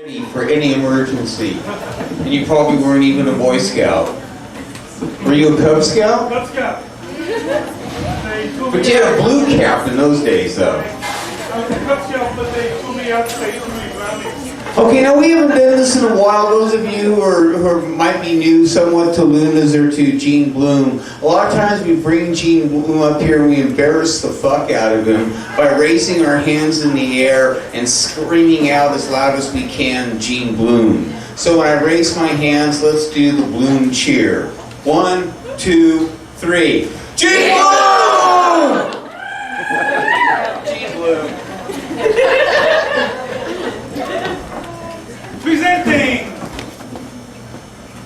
For any emergency. And you probably weren't even a Boy Scout. Were you a Cub Scout? Cub Scout. But you had a blue cap in those days, though. I was a Cub Scout, but they threw me out, they threw me brownies. Okay, now we haven't done this in a while. Those of you who might be new somewhat to Lunas or to Gene Bloom, a lot of times we bring Gene Bloom up here and we embarrass the fuck out of him by raising our hands in the air and screaming out as loud as we can, Gene Bloom. So when I raise my hands, let's do the Bloom cheer. 1, 2, 3. Gene Bloom! Gene Bloom. Presenting!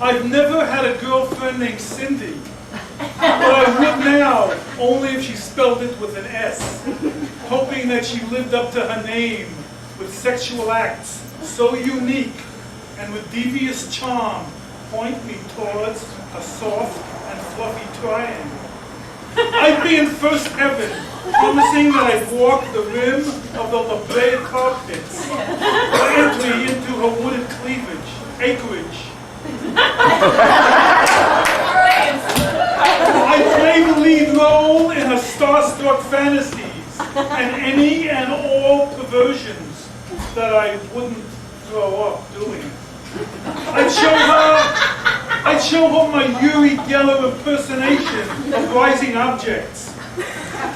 I've never had a girlfriend named Cindy, but I would now, only if she spelled it with an S, hoping that she lived up to her name with sexual acts so unique and with devious charm point me towards a soft and fluffy triangle. I'd be in first heaven, promising that I'd walk the rim of the La Brea carpets, or entry into her wooded cleavage, acreage. I'd play the lead role in her starstruck fantasies and any and all perversions that I wouldn't grow up doing. I'd show her my Uri Geller impersonation of rising objects.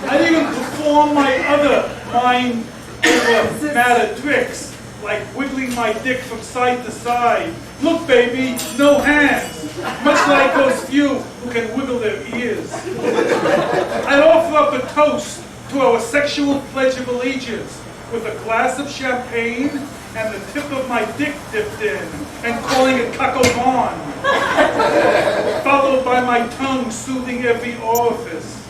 I'd even perform my other mind over matter tricks, like wiggling my dick from side to side. Look, baby, no hands, much like those few who can wiggle their ears. I'd offer up a toast to our sexual pledge of allegiance with a glass of champagne and the tip of my dick dipped in and calling it Cacoban, followed by my tongue soothing every orifice.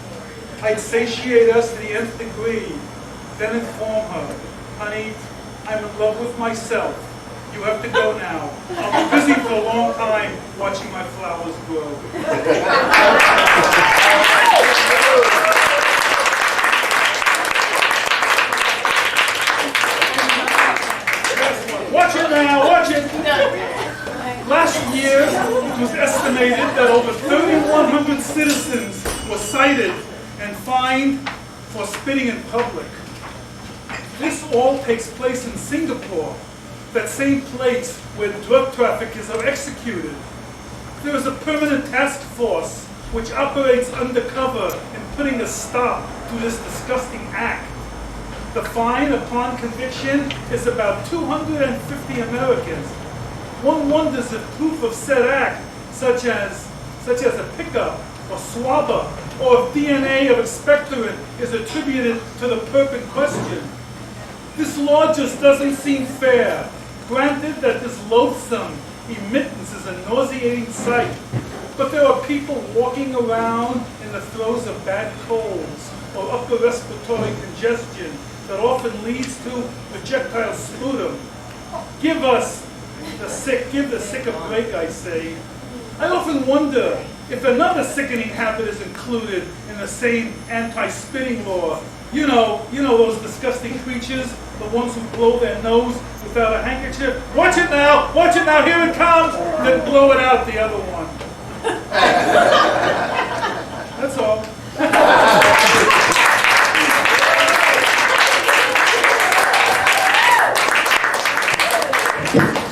I'd satiate us to the nth degree, then inform her, honey, I'm in love with myself. You have to go now. I'll be busy for a long time watching my flowers grow. Watch it now, watch it! Last year, it was estimated that over 3,100 citizens were cited and fined for spitting in public. This all takes place in Singapore, that same place where drug traffickers are executed. There is a permanent task force which operates undercover in putting a stop to this disgusting act. The fine upon conviction is about 250 Americans. One wonders if proof of said act, such as a pickup or swabber, or if DNA of expectorant is attributed to the perp in question. This law just doesn't seem fair. Granted that this loathsome emittance is a nauseating sight, but there are people walking around in the throes of bad colds or upper respiratory congestion that often leads to projectile sputum. Give the sick a break, I say. I often wonder if another sickening habit is included in the same anti-spitting law. You know those disgusting creatures, the ones who blow their nose without a handkerchief. Watch it now, here it comes, and then blow it out the other one. That's all.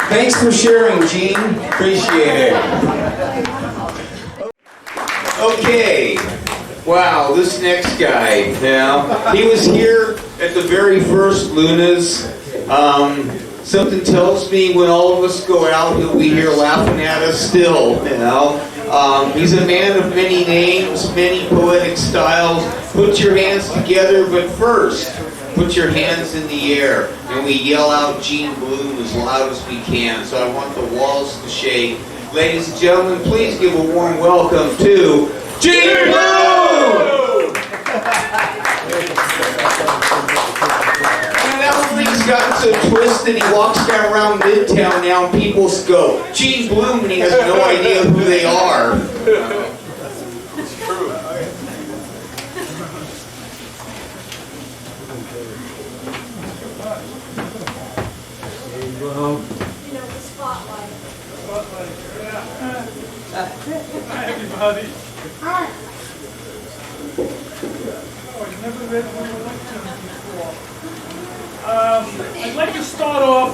Thanks for sharing, Gene. Appreciate it. Okay. Wow, this next guy, he was here at the very first Lunas. Something tells me when all of us go out, he'll be here laughing at us still, He's a man of many names, many poetic styles. Put your hands together, but first, put your hands in the air, and we yell out Gene Bloom as loud as we can. So I want the walls to shake. Ladies and gentlemen, please give a warm welcome to Gene Bloom! And that whole thing's gotten so twisted, he walks down around Midtown now, and people go, Gene Bloom, and he has no idea who they are. It's true. You know, the spotlight. Spotlight, yeah. Hi, everybody. Oh, I've never read one election before. I'd like to start off.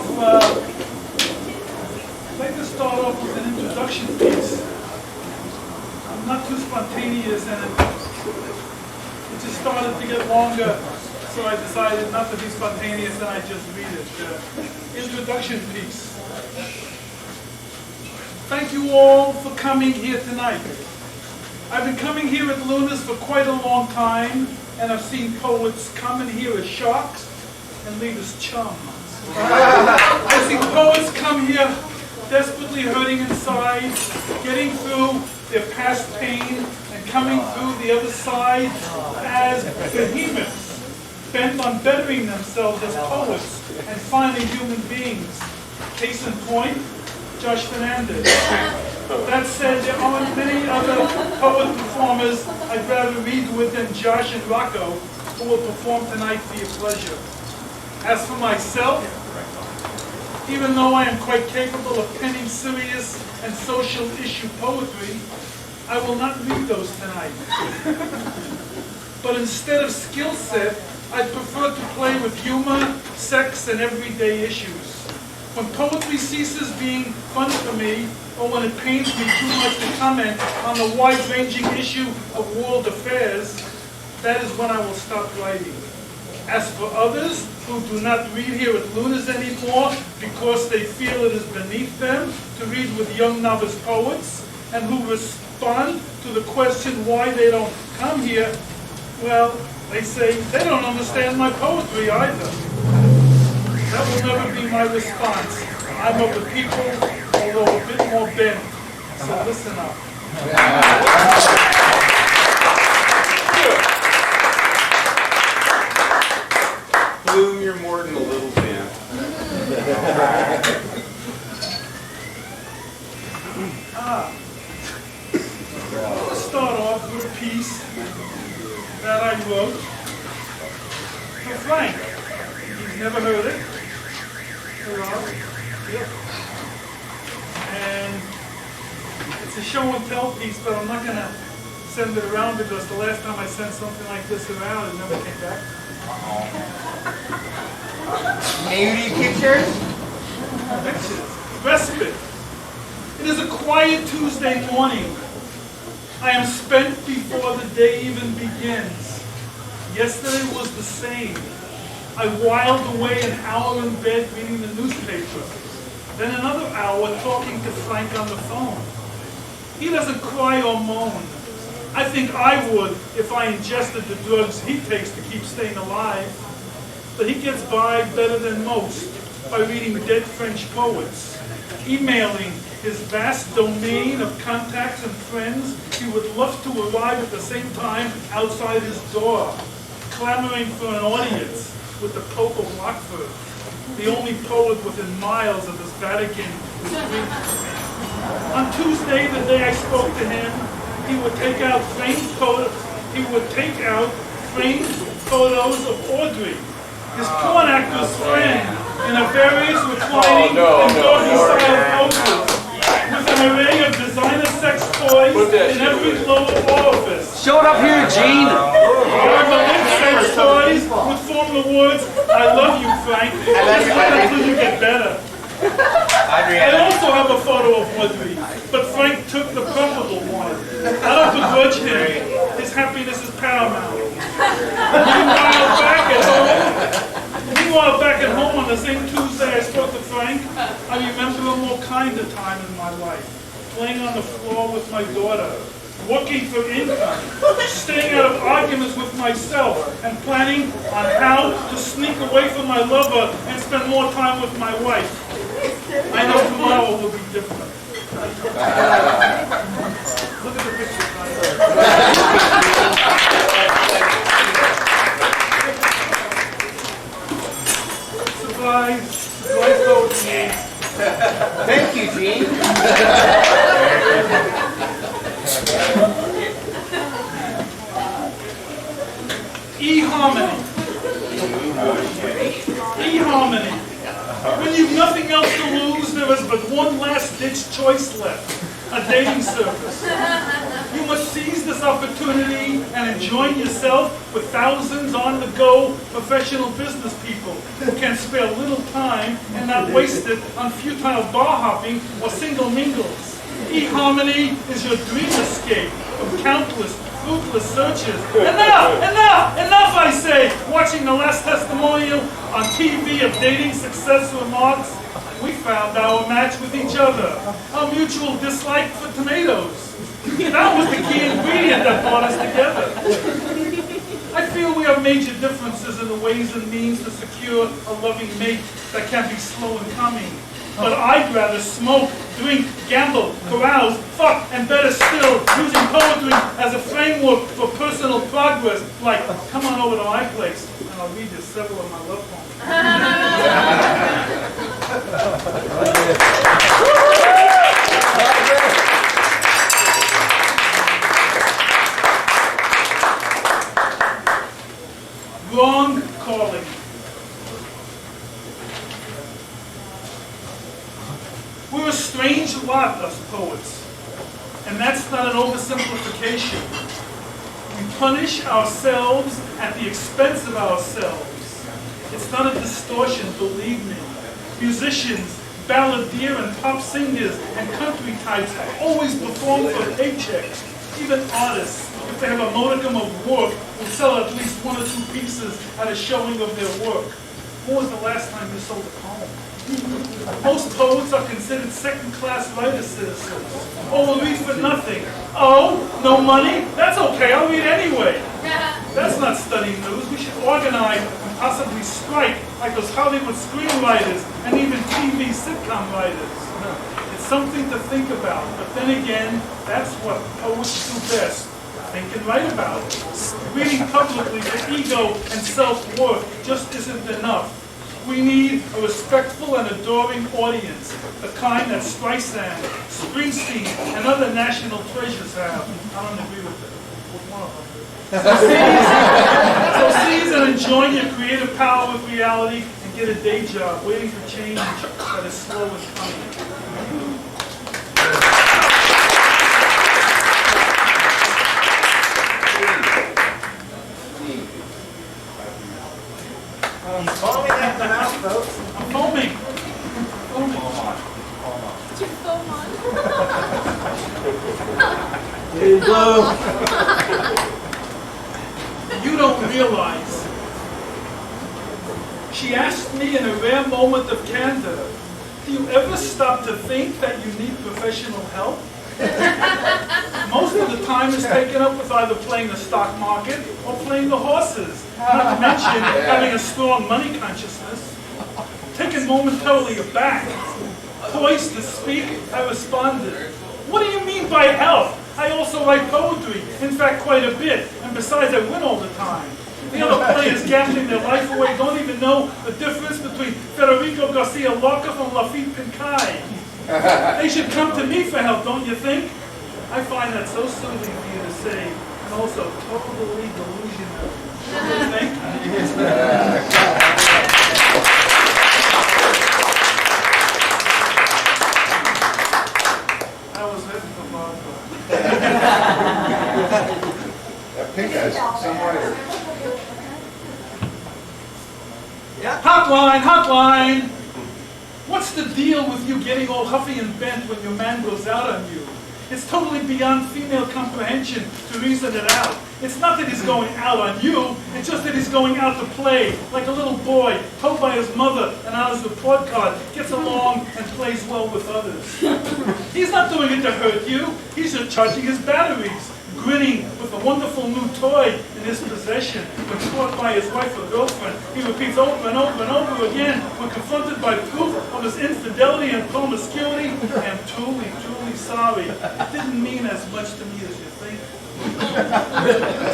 With an introduction piece. I'm not too spontaneous, and it just started to get longer, so I decided not to be spontaneous, and I just read it. Introduction piece. Thank you all for coming here tonight. I've been coming here at Luna's for quite a long time, and I've seen poets come in here as sharks and leave as chums. I've seen poets come here desperately hurting inside, getting through their past pain, and coming through the other side as behemoths, bent on bettering themselves as poets and finally human beings. Case in point, Josh Fernandez. That said, there aren't many other poet performers I'd rather read with than Josh and Rasco, who will perform tonight for your pleasure. As for myself, even though I am quite capable of penning serious and social issue poetry, I will not read those tonight. But instead of skill set, I prefer to play with humor, sex, and everyday issues. When poetry ceases being fun for me, or when it pains me too much to comment on the wide-ranging issue of world affairs, that is when I will stop writing. As for others who do not read here at Luna's anymore because they feel it is beneath them to read with young novice poets, and who respond to the question why they don't come here, well, they say they don't understand my poetry either. That will never be my response. I'm of the people, although a bit more bent, so listen up. Bloom, you're more than a little bit. Let's start off with a piece that I wrote for Frank. He's never heard it. Yep. And it's a show and tell piece, but I'm not going to send it around because the last time I sent something like this around, it never came back. Nudie pictures? Pictures. Respite. It is a quiet Tuesday morning. I am spent before the day even begins. Yesterday was the same. I whiled away an hour in bed reading the newspaper. Then another hour talking to Frank on the phone. He doesn't cry or moan. I think I would if I ingested the drugs he takes to keep staying alive. But he gets by better than most by reading dead French poets, emailing his vast domain of contacts and friends he would love to arrive at the same time outside his door, clamoring for an audience with the Pope of Rockford, the only poet within miles of his Vatican retreat. On Tuesday, the day I spoke to him, he would take out framed photos of Audrey, his porn actor's friend, in a various reclining and doggy-style poses, with an array of designer sex toys in every lower orifice. Show it up here, Gene. However, lit sex toys would form the words, "I love you, Frank. Just wait until you get better." I also have a photo of Audrey, but Frank took the preferable one. I don't begrudge him. His happiness is paramount. Meanwhile, back at home on the same Tuesday I spoke to Frank, I remember a more kinder time in my life, playing on the floor with my daughter, working for income, staying out of arguments with myself, and planning on how to sneak away from my lover and spend more time with my wife. I know tomorrow will be different. Look at the picture, Surprise poetry. Thank you, Gene. E-harmony. E-harmony. When you've nothing else ditch Choice Left, a dating service. You must seize this opportunity and enjoy yourself with thousands on-the-go professional business people who can spare little time and not waste it on futile bar hopping or single mingles. eHarmony is your dream escape from countless fruitless searches. Enough, I say! Watching the last testimonial on TV of dating success remarks, we found our match with each other, our mutual dislike for tomatoes. That was the key ingredient that brought us together. I feel we have major differences in the ways and means to secure a loving mate that can be slow in coming. But I'd rather smoke, drink, gamble, carouse, fuck, and better still, using poetry as a framework for personal progress, like, come on over to my place, and I'll read you several of my love poems. Wrong calling. We're a strange lot, us poets, and that's not an oversimplification. We punish ourselves at the expense of ourselves. It's not a distortion, believe me. Musicians, balladeer and pop singers and country types always perform for paychecks. Even artists, if they have a modicum of work, will sell at least 1 or 2 pieces at a showing of their work. When was the last time you sold a poem? Most poets are considered second-class writer citizens. Oh, we'll read for nothing. Oh, no money? That's okay, I'll read anyway. That's not study news. We should organize and possibly strike like those Hollywood screenwriters and even TV sitcom writers. It's something to think about, but then again, that's what poets do best. Think and write about it. Reading publicly for ego and self-worth just isn't enough. We need a respectful and adoring audience, the kind that Streisand, Springsteen, and other national treasures have. I don't agree with one of them. So seize and enjoy your creative power with reality and get a day job waiting for change that is slow and coming. Foaming at the mouth, folks. I'm foaming. Did you foam on? Dude, blow. You don't realize. She asked me in a rare moment of candor, do you ever stop to think that you need professional help? Most of the time is taken up with either playing the stock market or playing the horses, not to mention having a strong money consciousness. Taken momentarily aback, poised to speak, I responded, what do you mean by help? I also write poetry, in fact quite a bit, and besides I win all the time. The other players gambling their life away don't even know the difference between Federico Garcia Lorca and Lafitte Pincay. They should come to me for help, don't you think? I find that so soothing for you to say, and also totally delusional. Don't you think? I was heading for Martha. That pink guy's somewhere. Hotline! What's the deal with you getting all huffy and bent when your man goes out on you? It's totally beyond female comprehension to reason it out. It's not that he's going out on you, it's just that he's going out to play, like a little boy, told by his mother and on his report card, gets along and plays well with others. He's not doing it to hurt you, he's just charging his batteries, grinning with a wonderful new toy in his possession. When caught by his wife or girlfriend, he repeats over and over and over again. When confronted by proof of his infidelity and promiscuity, I am truly, truly sorry. It didn't mean as much to me as you think.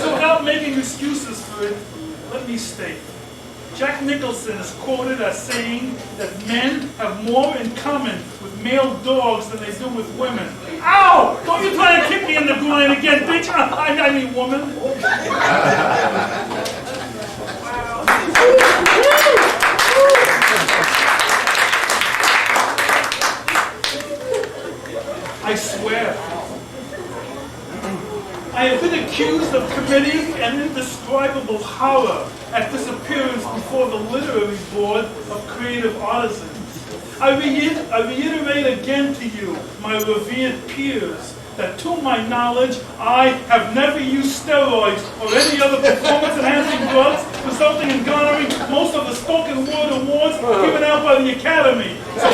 So without making excuses for it, let me state. Jack Nicholson is quoted as saying that men have more in common with male dogs than they do with women. Ow! Don't you try to kick me in the groin again, bitch! I mean woman. I swear. I have been accused of committing an indescribable horror at this appearance before the literary board of creative artisans. I reiterate again to you, my revered peers, that to my knowledge, I have never used steroids or any other performance-enhancing drugs, resulting in garnering most of the spoken word awards given out by the Academy. So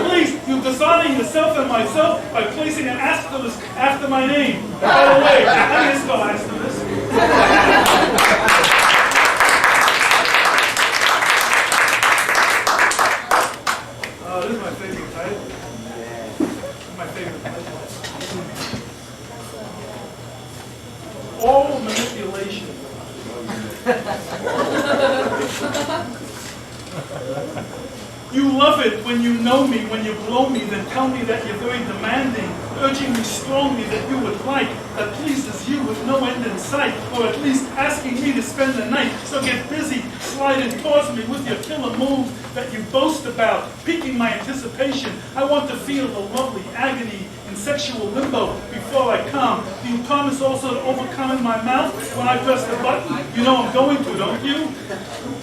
please, you dishonor yourself and myself by placing an asterisk after my name. By the way, how do you spell asterisk? This is my favorite title. My favorite title. Oral manipulation. You love it when you know me, when you blow me, then tell me that you're very demanding, urging me strongly that you would like, that pleases you with no end in sight, or at least asking me to spend the night. So get busy, sliding towards me with your killer moves that you boast about, piquing my anticipation. I want to feel the lovely agony in sexual limbo before I come. Do you promise also to overcome in my mouth when I press the button? You know I'm going to, don't you?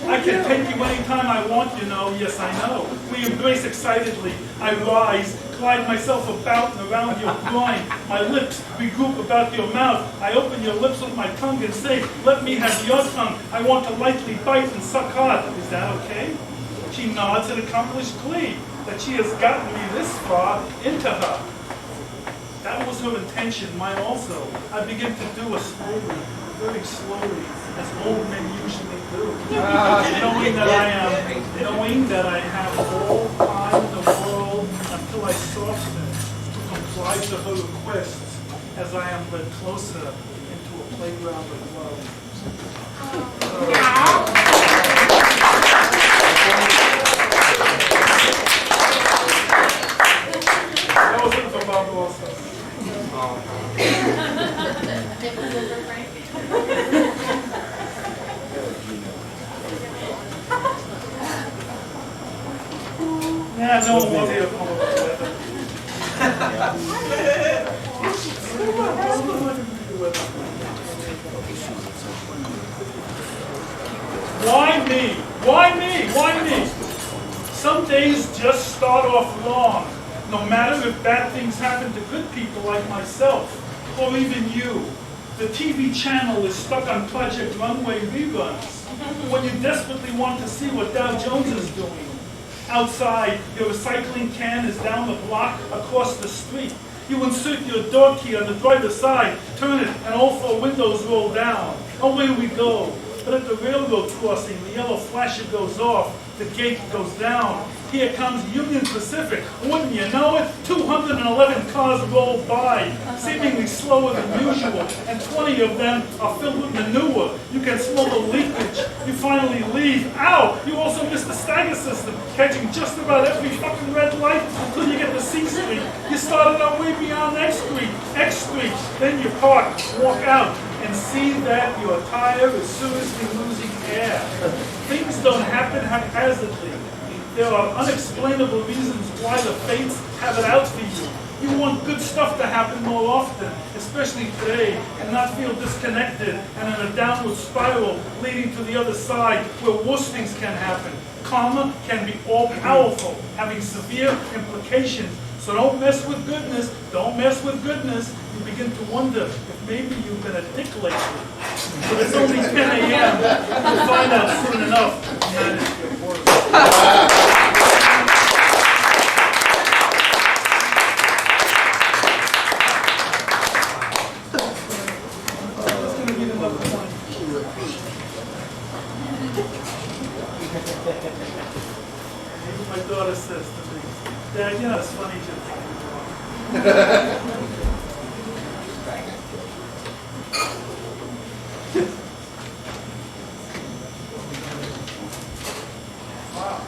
I can take you anytime I want, you know. Yes, I know. We embrace excitedly. I rise, glide myself about and around your groin. My lips regroup about your mouth. I open your lips with my tongue and say, let me have your tongue. I want to lightly bite and suck hard. Is that okay? She nods in accomplished glee that she has gotten me this far into her. That was her intention, mine also. I begin to do it slowly, very slowly, as old men usually do. Knowing that I have all time in the world until I soften to comply to her requests as I am led closer into a playground of love. That was it for Bob also. Yeah, no one wants you to come up with it. Why me? Why me? Why me? Some days just start off wrong. No matter if bad things happen to good people like myself, or even you. The TV channel is stuck on Project Runway reruns. When you desperately want to see what Dow Jones is doing. Outside, your recycling can is down the block across the street. You insert your door key on the driver's side, turn it, and all four windows roll down. Away we go. But at the railroad crossing, the yellow flasher goes off, the gate goes down. Here comes Union Pacific. Wouldn't you know it? 211 cars roll by, seemingly slower than usual, and 20 of them are filled with manure. You can smell the leakage. You finally leave. Ow! You also miss the stagger system, catching just about every fucking red light until you get to C Street. You started out way beyond X Street. Then you park, walk out, and see that your tire is seriously losing air. Things don't happen haphazardly. There are unexplainable reasons why the fates have it out for you. You want good stuff to happen more often, especially today, and not feel disconnected and in a downward spiral leading to the other side where worse things can happen. Karma can be all-powerful, having severe implications. So don't mess with goodness. Don't mess with goodness. You begin to wonder if maybe you've been a dick lately. But it's only 10 a.m. You'll find out soon enough. And that is your worst. That's going to be another one. My daughter says to me, Dad, you know, it's funny too. Wow.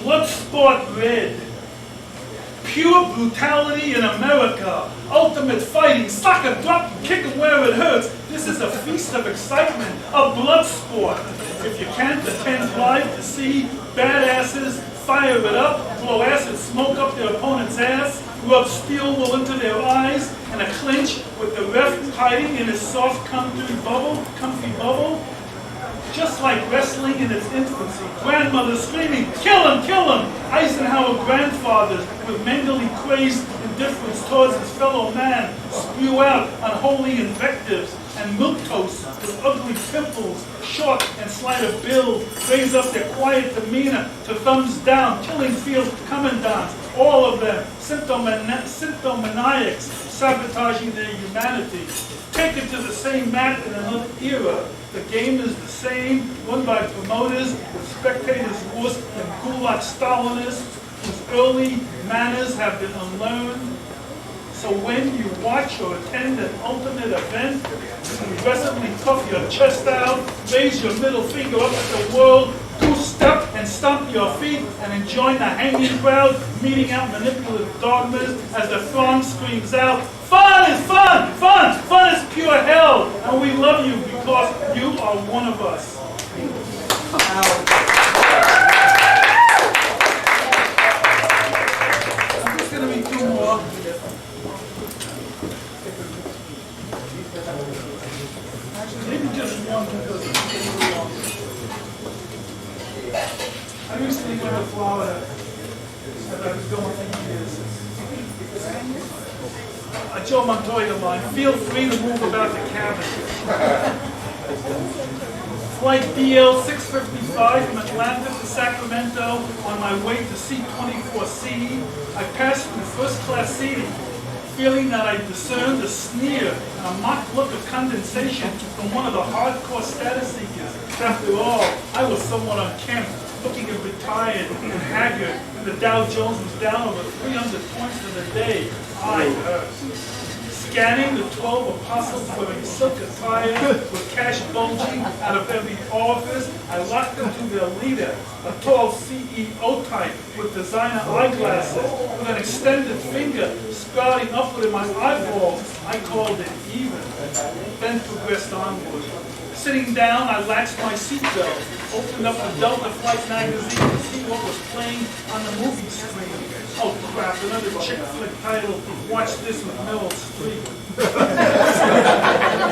Bloodsport red. Pure brutality in America. Ultimate fighting. Sock a drop and kick 'em where it hurts. This is a feast of excitement, a blood sport. If you can't attend live to see badasses fire it up, blow acid smoke up their opponent's ass, rub steel wool into their eyes, and a clinch with the ref hiding in his soft, comfy bubble, just like wrestling in its infancy. Grandmothers screaming, "Kill him, kill him!" Eisenhower grandfathers with mentally crazed indifference towards his fellow man spew out unholy invectives, and milquetoasts with ugly pimples, short and slight of build, raise up their quiet demeanor to thumbs down, killing field commandants, all of them symptomaniacs, sabotaging their humanity. Take it to the same mat in another era. The game is the same, run by promoters with spectators worse than gulag Stalinists, whose early manners have been unlearned. So when you watch or attend an ultimate event, aggressively puff your chest out, raise your middle finger up at the world, goose step and stomp your feet, and join the hanging crowd, meeting out manipulative dogmas as the throng screams out, "Fun is fun! Fun! Fun is pure hell! And we love you because you are one of us." I'm just going to read two more. Actually, maybe just one because it's getting long. I recently went to Florida as I was going for years. Joe Montoya line, feel free to move about the cabin. Flight DL 655 from Atlanta to Sacramento on my way to C-24C. I passed through first-class seating, feeling that I discerned a sneer and a mock look of condensation from one of the hardcore status seekers. After all, I was somewhat unkempt, looking retired and haggard, and the Dow Jones was down over 300 points in a day. I hurt. Scanning the 12 apostles wearing silk attire with cash bulging out of every orifice, I locked into their leader, a tall CEO type with designer eyeglasses, with an extended finger sprouting upward in my eyeballs. I called it even, then progressed onward. Sitting down, I latched my seatbelt, opened up the Delta Flight magazine to see what was playing on the movie screen. Oh crap, another chick flick title, Watch This with Meryl Streep.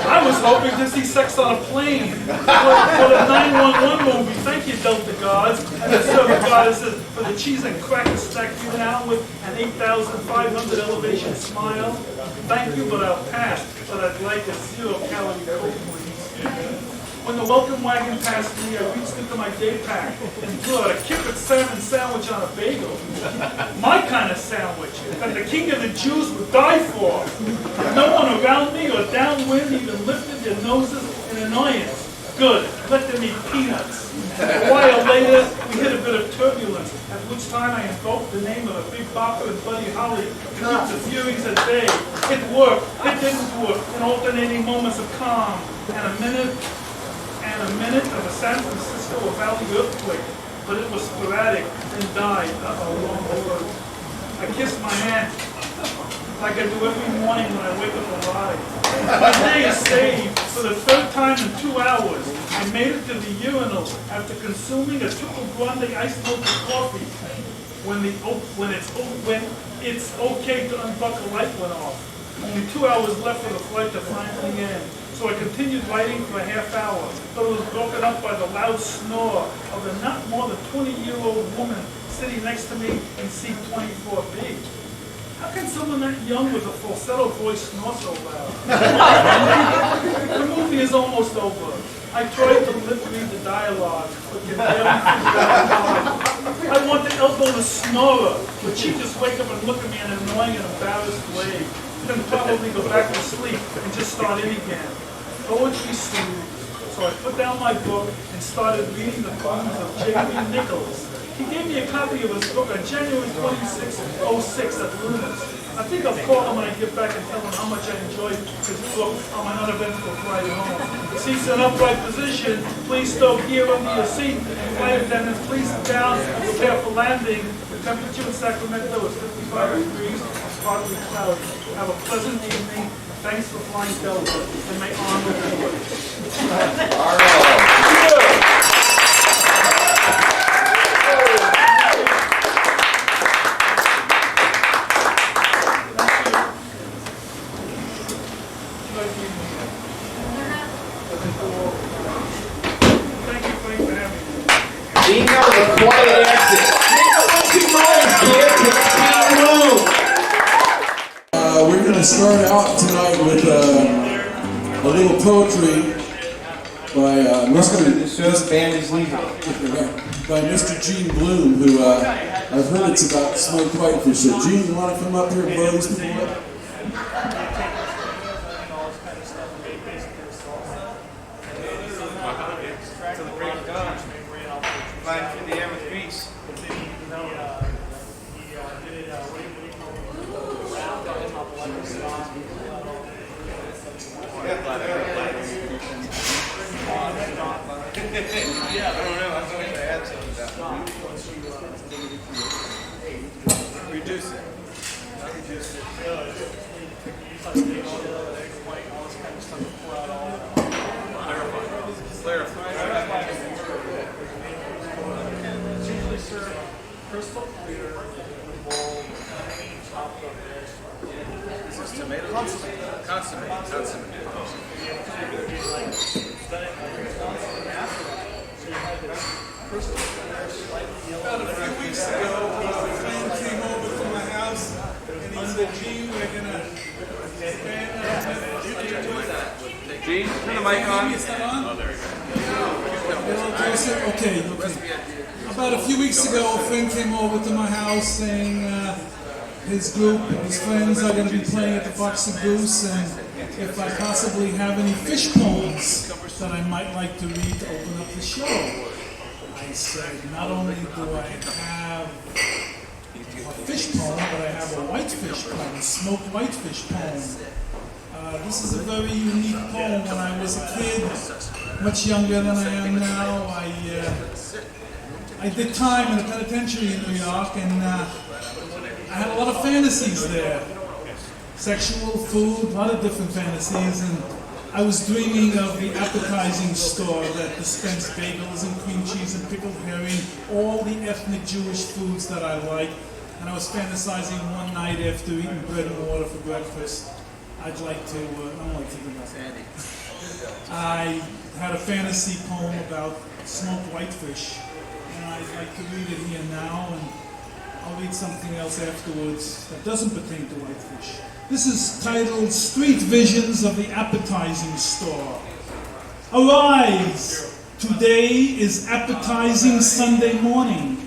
I was hoping to see sex on a plane. What a 911 movie. Thank you, Delta gods. And the server goddesses for the cheese and cracker stack given out with an 8,500 elevation smile. Thank you, but I'll pass. But I'd like a 0-calorie Coke, please. When the welcome wagon passed me, I reached into my day pack and blew out a kippered salmon sandwich on a bagel. My kind of sandwich that the king of the Jews would die for. No one around me or downwind even lifted their noses in annoyance. Good, let them eat peanuts. A while later, we hit a bit of turbulence, at which time I invoked the name of a big bopper and Buddy Holly to keep the furies at bay. It worked, it didn't work, in alternating moments of calm, and a minute of a San Francisco Valley earthquake, but it was sporadic and died. Wrong word. I kissed my aunt, like I do every morning when I wake up alive. My day is saved. For the third time in 2 hours, I made it to the urinal after consuming a triple grande iced milk with coffee. When it's okay to unbuckle light went off. Only 2 hours left for the flight to finally end. So I continued writing for a half hour, but it was broken up by the loud snore of a not more than 20-year-old woman sitting next to me in seat 24B. How can someone that young with a falsetto voice snore so loud? The movie is almost over. I tried to lip read the dialogue, but can barely figure it out. I want to elbow the snorer, but she just wake up and look at me in an annoying and embarrassed way. Then probably go back to sleep and just start in again. Poetry soothes, so I put down my book and started reading the poems of J.B. Nichols. He gave me a copy of his book on January 26, 06 at Luna's. I think I'll call him when I get back and tell him how much I enjoyed his book on my uneventful flight home. Seats in upright position, please stow gear under your seat, and flight attendants, please sit down and prepare for landing. The temperature in Sacramento is 55 degrees, partly cloudy. Have a pleasant evening. Thanks for flying television, and may honor them. All right. Thank you, Frank, for having me. Being out of the quiet exit. Make some noise, kid. It's being moved. We're going to start out tonight with a little poetry by by Mr. Gene Bloom, who I've heard it's about smoked whitefish. So Gene, you want to come up here and blow these people up? Flying through the air with grease. Yeah, I don't know. I was going to add something to that. Reduce it. Not reduce it. Clarify. It's usually served crystal clear with bowl chopped up there. This is tomato consommé. Consommé. About a few weeks ago, a friend came over to my house and he said, Gene, we're going to Gene, turn the mic on. Is that on? Okay. About a few weeks ago, a friend came over to my house saying his group, his friends are going to be playing at the Fox and Goose, and if I possibly have any fish poems that I might like to read to open up the show. I said, not only do I have a fish poem, but I have a whitefish poem, a smoked whitefish poem. This is a very unique poem. When I was a kid, much younger than I am now, I did time in the penitentiary in New York, and I had a lot of fantasies there. Sexual, food, a lot of different fantasies, and I was dreaming of the appetizing store that dispensed bagels and cream cheese and pickled herring, all the ethnic Jewish foods that I like. And I was fantasizing one night after eating bread and water for breakfast, I'd like to, I don't like to do that. I had a fantasy poem about smoked whitefish, and I'd like to read it here now, and I'll read something else afterwards that doesn't pertain to whitefish. This is titled Street Visions of the Appetizing Store. Arise! Today is appetizing Sunday morning.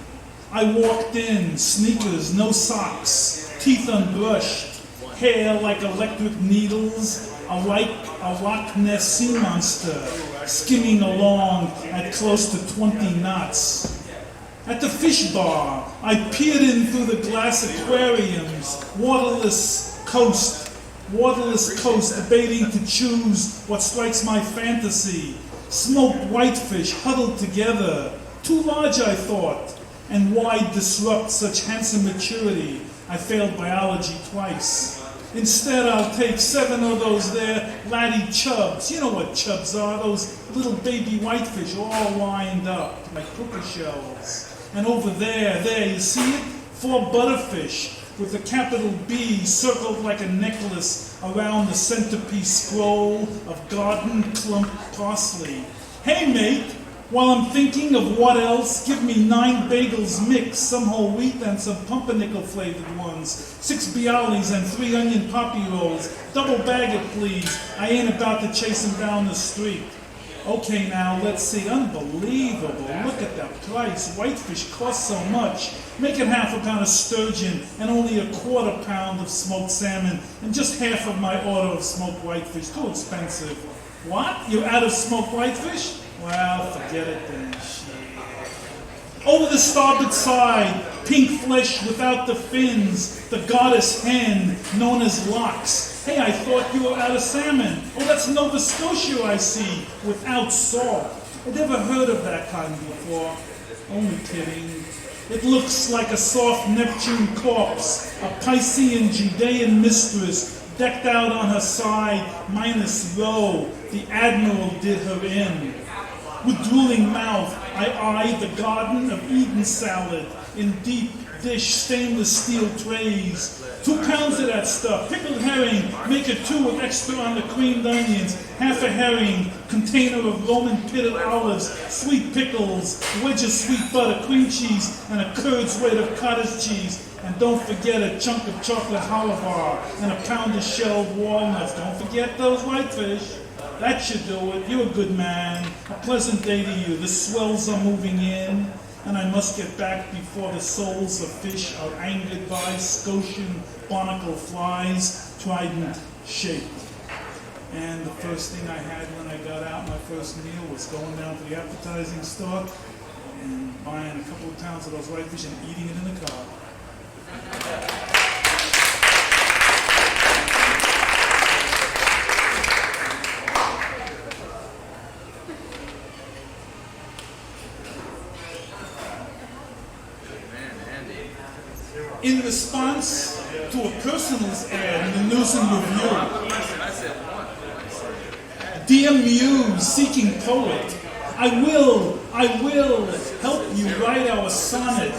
I walked in, sneakers, no socks, teeth unbrushed, hair like electric needles, like a Loch Ness sea monster, skimming along at close to 20 knots. At the fish bar, I peered in through the glass aquariums, waterless coast, debating to choose what strikes my fantasy. Smoked whitefish huddled together, too large I thought, and why disrupt such handsome maturity? I failed biology twice. Instead, I'll take 7 of those there laddie chubs. You know what chubs are, those little baby whitefish all lined up like cookie shells. And over there, you see it? 4 butterfish with the capital B circled like a necklace around the centerpiece scroll of garden clump parsley. Hey mate, while I'm thinking of what else, give me 9 bagels mixed, some whole wheat and some pumpernickel flavored ones, 6 bialys and 3 onion poppy rolls, double bag it please, I ain't about to chase them down the street. Okay now, let's see, unbelievable, look at that price, whitefish costs so much. Make it half a pound of sturgeon and only a quarter pound of smoked salmon and just half of my order of smoked whitefish, too expensive. What? You're out of smoked whitefish? Well, forget it then, shit. Over the starboard side, pink flesh without the fins, the goddess hen, known as lox. Hey, I thought you were out of salmon. Oh, that's Nova Scotia I see, without salt. I'd never heard of that kind before. Only kidding. It looks like a soft Neptune corpse, a Piscean Judean mistress, decked out on her side, minus row, the admiral did her in. With drooling mouth, I eyed the Garden of Eden salad in deep dish stainless steel trays. 2 pounds of that stuff, pickled herring, make it 2 with extra on the creamed onions, half a herring, container of Roman pitted olives, sweet pickles, wedge of sweet butter, cream cheese, and a curd's weight of cottage cheese. And don't forget a chunk of chocolate halabar and a pound of shelled walnuts. Don't forget those whitefish. That should do it. You're a good man. A pleasant day to you. The swells are moving in, and I must get back before the souls of fish are angered by Scotian barnacle flies, trident shaped. And the first thing I had when I got out, my first meal, was going down to the appetizing store and buying a couple of pounds of those whitefish and eating it in the car. In response to a personals ad in the News and Review, Dear Muse, seeking poet, I will help you write our sonnet.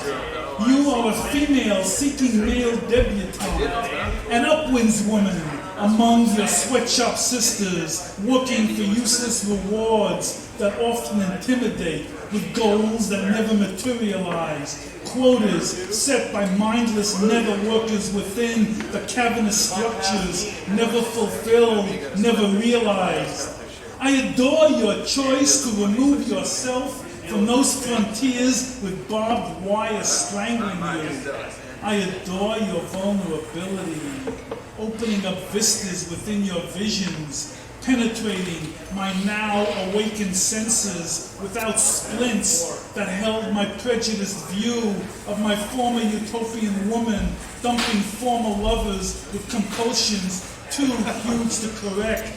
You are a female seeking male debutante, an upwinds woman among your sweatshop sisters, working for useless rewards that often intimidate with goals that never materialize, quotas set by mindless nether workers within the cavernous structures, never fulfilled, never realized. I adore your choice to remove yourself from those frontiers with barbed wire strangling you. I adore your vulnerability, opening up vistas within your visions, penetrating my now awakened senses without splints that held my prejudiced view of my former utopian woman, dumping former lovers with compulsions too huge to correct,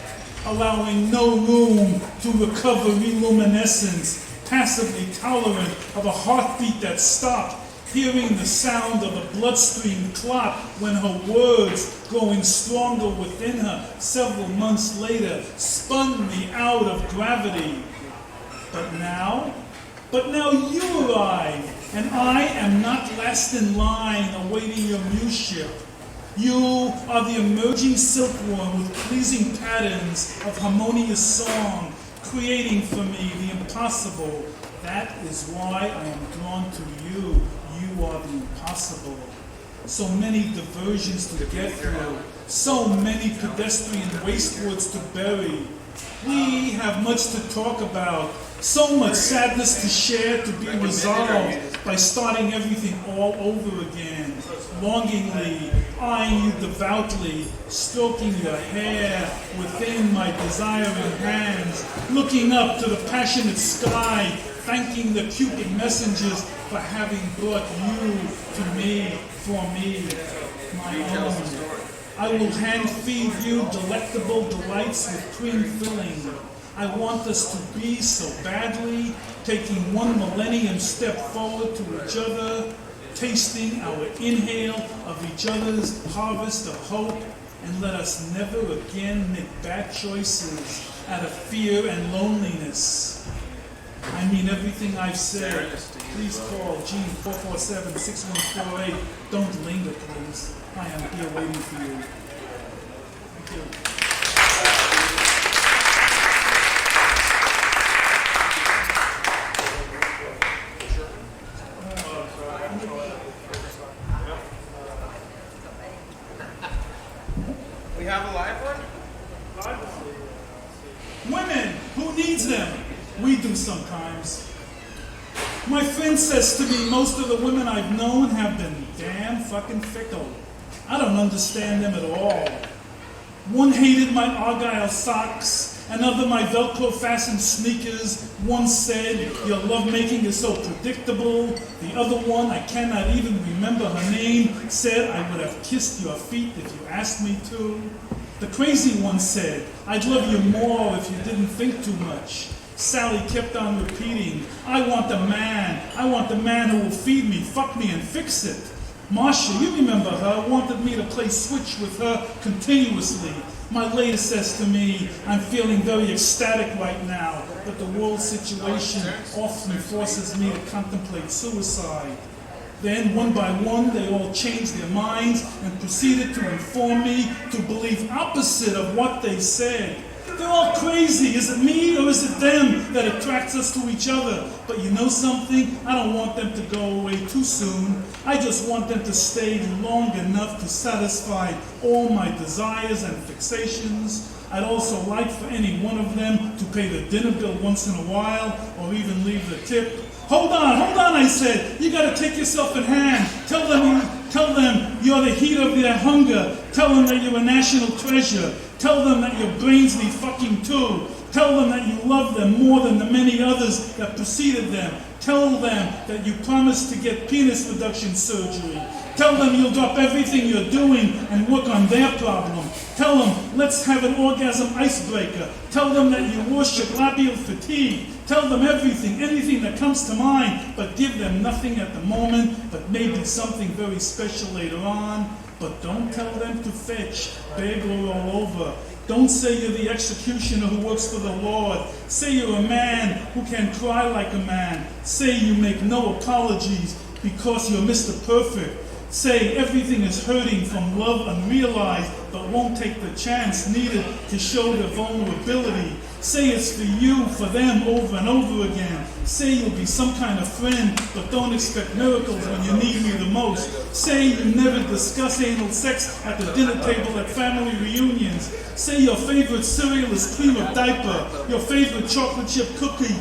allowing no room to recover reluminescence, passively tolerant of a heartbeat that stopped, hearing the sound of a bloodstream clot when her words, growing stronger within her several months later, spun me out of gravity. But now you arrive, and I am not last in line awaiting your museship. You are the emerging silkworm with pleasing patterns of harmonious song, creating for me the impossible. That is why I am drawn to you. You are the impossible. So many diversions to get through, so many pedestrian wastewoods to bury. We have much to talk about, so much sadness to share, to be resolved by starting everything all over again. Longingly, eyeing you devoutly, stroking your hair within my desiring hands, looking up to the passionate sky, thanking the Cupid messengers for having brought you to me, for me, my own. I will hand feed you delectable delights with cream filling. I want us to be so badly, taking 1 millennium step forward to each other, tasting our inhale of each other's harvest of hope, and let us never again make bad choices out of fear and loneliness. I mean everything I've said. Please call Gene 447-6148. Don't linger, please. I am here waiting for you. Thank you. We have a live one? Women, who needs them? We do sometimes. My friend says to me, most of the women I've known have been damn fucking fickle. I don't understand them at all. One hated my Argyle socks, another my Velcro fastened sneakers. One said, your lovemaking is so predictable. The other one, I cannot even remember her name, said I would have kissed your feet if you asked me to. The crazy one said, I'd love you more if you didn't think too much. Sally kept on repeating, I want the man who will feed me, fuck me, and fix it. Marsha, you remember her, wanted me to play switch with her continuously. My latest says to me, I'm feeling very ecstatic right now, but the world situation often forces me to contemplate suicide. Then, one by one, they all changed their minds and proceeded to inform me to believe opposite of what they said. They're all crazy. Is it me or is it them that attracts us to each other? But you know something? I don't want them to go away too soon. I just want them to stay long enough to satisfy all my desires and fixations. I'd also like for any one of them to pay the dinner bill once in a while or even leave the tip. Hold on, I said. You gotta take yourself in hand. Tell them you're the heat of their hunger. Tell them that you're a national treasure. Tell them that your brains need fucking too. Tell them that you love them more than the many others that preceded them. Tell them that you promised to get penis reduction surgery. Tell them you'll drop everything you're doing and work on their problem. Tell them, let's have an orgasm icebreaker. Tell them that you worship labial fatigue. Tell them everything, anything that comes to mind, but give them nothing at the moment, but maybe something very special later on. But don't tell them to fetch, beg, or roll over. Don't say you're the executioner who works for the Lord. Say you're a man who can cry like a man. Say you make no apologies because you're Mr. Perfect. Say everything is hurting from love unrealized, but won't take the chance needed to show their vulnerability. Say it's for you, for them, over and over again. Say you'll be some kind of friend, but don't expect miracles when you need me the most. Say you never discuss anal sex at the dinner table at family reunions. Say your favorite cereal is cream of diaper. Your favorite chocolate chip cookie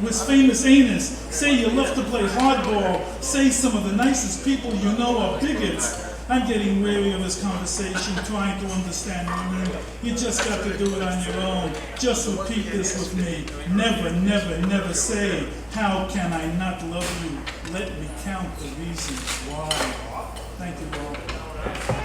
with famous anus. Say you love to play hardball. Say some of the nicest people you know are bigots. I'm getting weary of this conversation, trying to understand women. You just got to do it on your own. Just repeat this with me. Never, never, never say, how can I not love you? Let me count the reasons why. Thank you all.